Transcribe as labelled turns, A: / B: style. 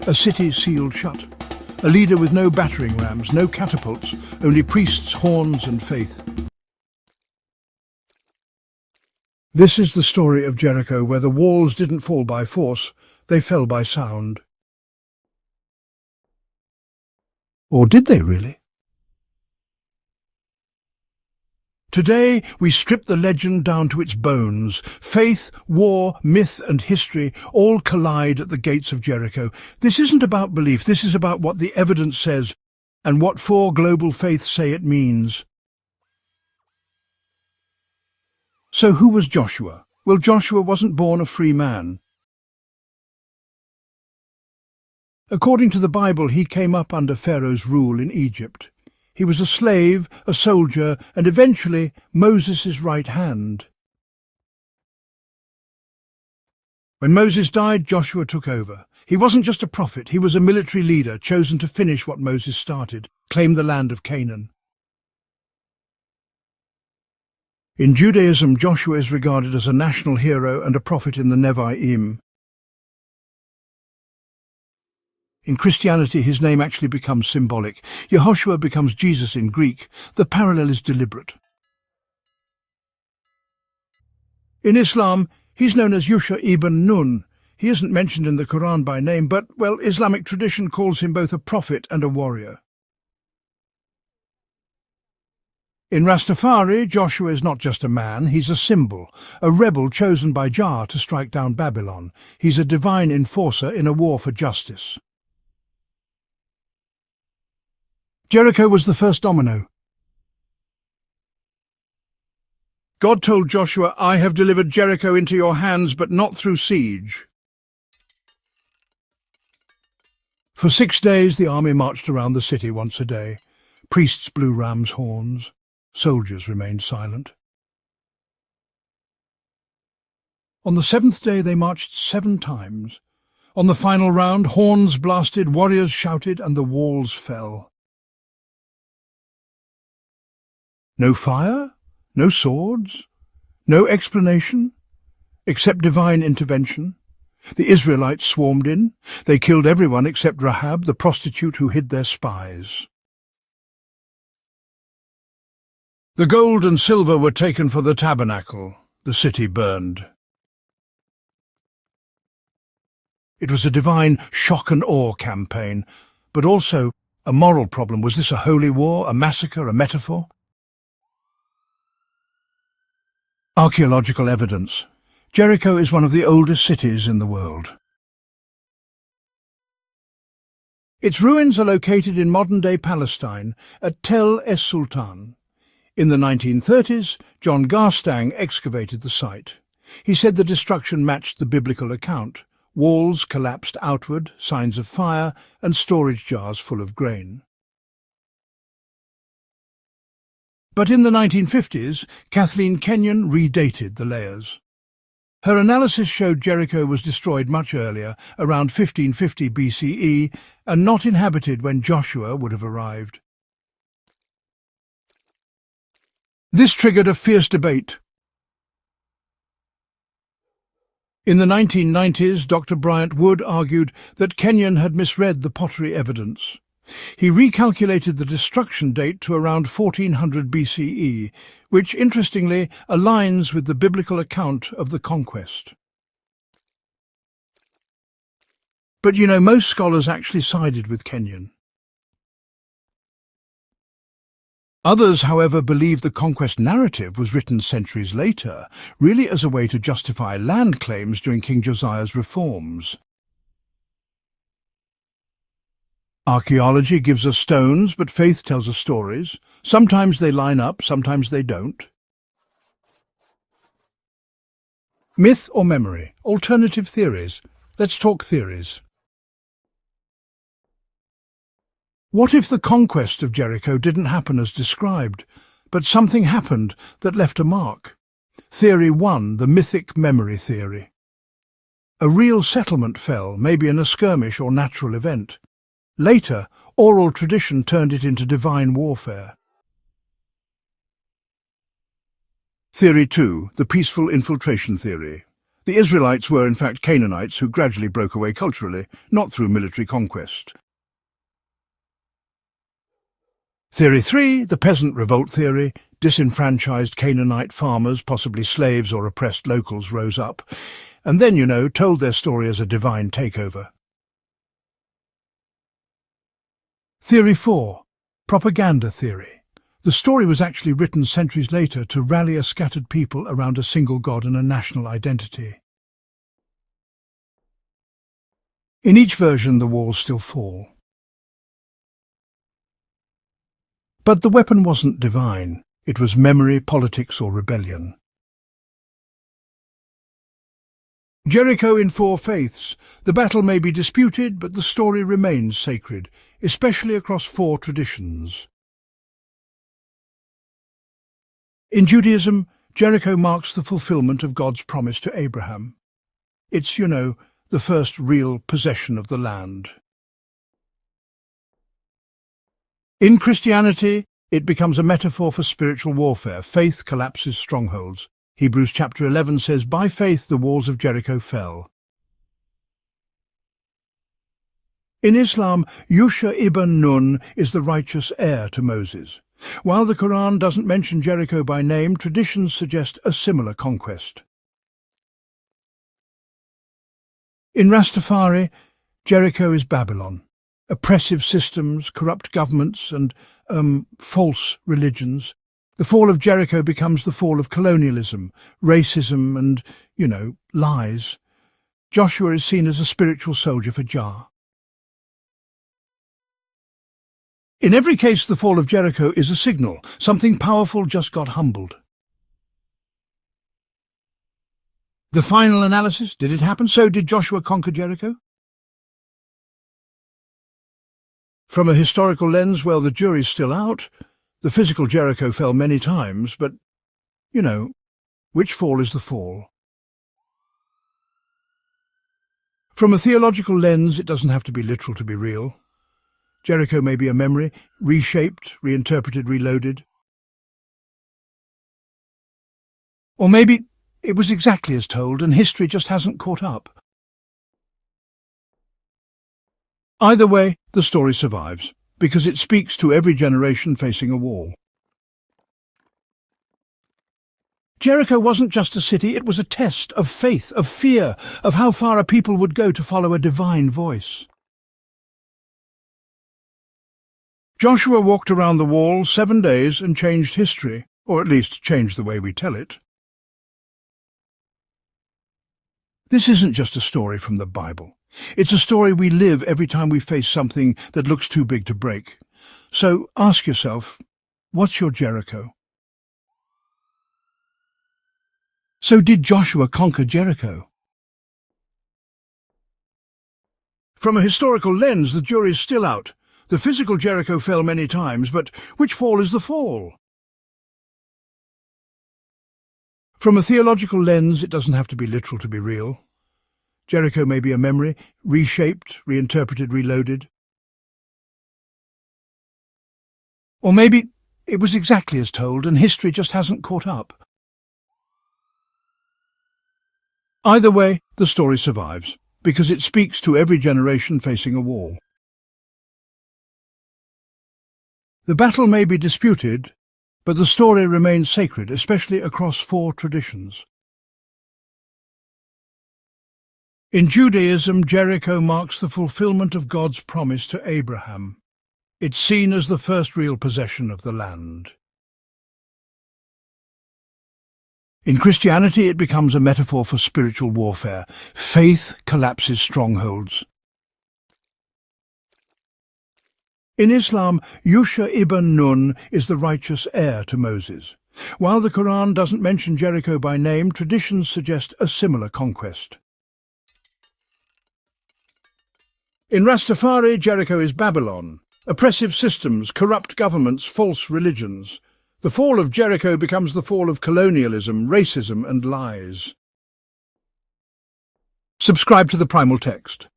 A: A city sealed shut. A leader with no battering rams, no catapults, only priests, horns and faith. This is the story of Jericho, where the walls didn't fall by force, they fell by sound. Or did they really? Today we strip the legend down to its bones. Faith, war, myth and history all collide at the gates of Jericho. This isn't about belief, this is about what the evidence says and what four global faiths say it means. So who was Joshua? Well, Joshua wasn't born a free man. According to the Bible, he came up under Pharaoh's rule in Egypt. He was a slave, a soldier, and eventually Moses' right hand. When Moses died, Joshua took over. He wasn't just a prophet, he was a military leader chosen to finish what Moses started, claim the land of Canaan. In Judaism, Joshua is regarded as a national hero and a prophet in the Nevi'im. In Christianity, his name actually becomes symbolic. Yehoshua becomes Jesus in Greek. The parallel is deliberate. In Islam, he's known as Yusha ibn Nun. He isn't mentioned in the Quran by name, but, well, Islamic tradition calls him both a prophet and a warrior. In Rastafari, Joshua is not just a man, he's a symbol, a rebel chosen by Jah to strike down Babylon. He's a divine enforcer in a war for justice. Jericho was the first domino. God told Joshua, "I have delivered Jericho into your hands, but not through siege." For 6 days the army marched around the city once a day. Priests blew rams' horns. Soldiers remained silent. On the 7th day they marched 7 times. On the final round, horns blasted, warriors shouted, and the walls fell. No fire, no swords, no explanation, except divine intervention. The Israelites swarmed in. They killed everyone except Rahab, the prostitute who hid their spies. The gold and silver were taken for the tabernacle. The city burned. It was a divine shock and awe campaign, but also a moral problem. Was this a holy war, a massacre, a metaphor? Archaeological evidence. Jericho is one of the oldest cities in the world. Its ruins are located in modern-day Palestine at Tel es-Sultan. In the 1930s, John Garstang excavated the site. He said the destruction matched the biblical account. Walls collapsed outward, signs of fire, and storage jars full of grain. But in the 1950s, Kathleen Kenyon redated the layers. Her analysis showed Jericho was destroyed much earlier, around 1550 BCE, and not inhabited when Joshua would have arrived. This triggered a fierce debate. In the 1990s, Dr. Bryant Wood argued that Kenyon had misread the pottery evidence. He recalculated the destruction date to around 1400 BCE, which, interestingly, aligns with the biblical account of the conquest. But, most scholars actually sided with Kenyon. Others, however, believe the conquest narrative was written centuries later, really as a way to justify land claims during King Josiah's reforms. Archaeology gives us stones, but faith tells us stories. Sometimes they line up, sometimes they don't. Myth or memory? Alternative theories. Let's talk theories. What if the conquest of Jericho didn't happen as described, but something happened that left a mark? Theory 1, the mythic memory theory. A real settlement fell, maybe in a skirmish or natural event. Later, oral tradition turned it into divine warfare. Theory 2, the peaceful infiltration theory. The Israelites were in fact Canaanites who gradually broke away culturally, not through military conquest. Theory 3, the peasant revolt theory. Disenfranchised Canaanite farmers, possibly slaves or oppressed locals, rose up, and then, told their story as a divine takeover. Theory 4, propaganda theory. The story was actually written centuries later to rally a scattered people around a single god and a national identity. In each version, the walls still fall. But the weapon wasn't divine. It was memory, politics, or rebellion. Jericho in 4 faiths. The battle may be disputed, but the story remains sacred, especially across 4 traditions. In Judaism, Jericho marks the fulfillment of God's promise to Abraham. It's, the first real possession of the land. In Christianity, it becomes a metaphor for spiritual warfare. Faith collapses strongholds. Hebrews chapter 11 says, "By faith the walls of Jericho fell." In Islam, Yusha ibn Nun is the righteous heir to Moses. While the Quran doesn't mention Jericho by name, traditions suggest a similar conquest. In Rastafari, Jericho is Babylon. Oppressive systems, corrupt governments, and false religions. The fall of Jericho becomes the fall of colonialism, racism, and, lies. Joshua is seen as a spiritual soldier for Jah. In every case, the fall of Jericho is a signal. Something powerful just got humbled. The final analysis, did it happen? So did Joshua conquer Jericho? From a historical lens, well, the jury's still out. The physical Jericho fell many times, but, which fall is the fall? From a theological lens, it doesn't have to be literal to be real. Jericho may be a memory, reshaped, reinterpreted, reloaded. Or maybe it was exactly as told and history just hasn't caught up. Either way, the story survives, because it speaks to every generation facing a wall. Jericho wasn't just a city, it was a test of faith, of fear, of how far a people would go to follow a divine voice. Joshua walked around the wall 7 days and changed history, or at least changed the way we tell it. This isn't just a story from the Bible. It's a story we live every time we face something that looks too big to break. So ask yourself, what's your Jericho? So did Joshua conquer Jericho? From a historical lens, the jury's still out. The physical Jericho fell many times, but which fall is the fall? From a theological lens, it doesn't have to be literal to be real. Jericho may be a memory, reshaped, reinterpreted, reloaded. Or maybe it was exactly as told and history just hasn't caught up. Either way, the story survives, because it speaks to every generation facing a wall. The battle may be disputed, but the story remains sacred, especially across 4 traditions. In Judaism, Jericho marks the fulfillment of God's promise to Abraham. It's seen as the first real possession of the land. In Christianity, it becomes a metaphor for spiritual warfare. Faith collapses strongholds. In Islam, Yusha ibn Nun is the righteous heir to Moses. While the Quran doesn't mention Jericho by name, traditions suggest a similar conquest. In Rastafari, Jericho is Babylon. Oppressive systems, corrupt governments, false religions. The fall of Jericho becomes the fall of colonialism, racism, and lies. Subscribe to the Primal Text.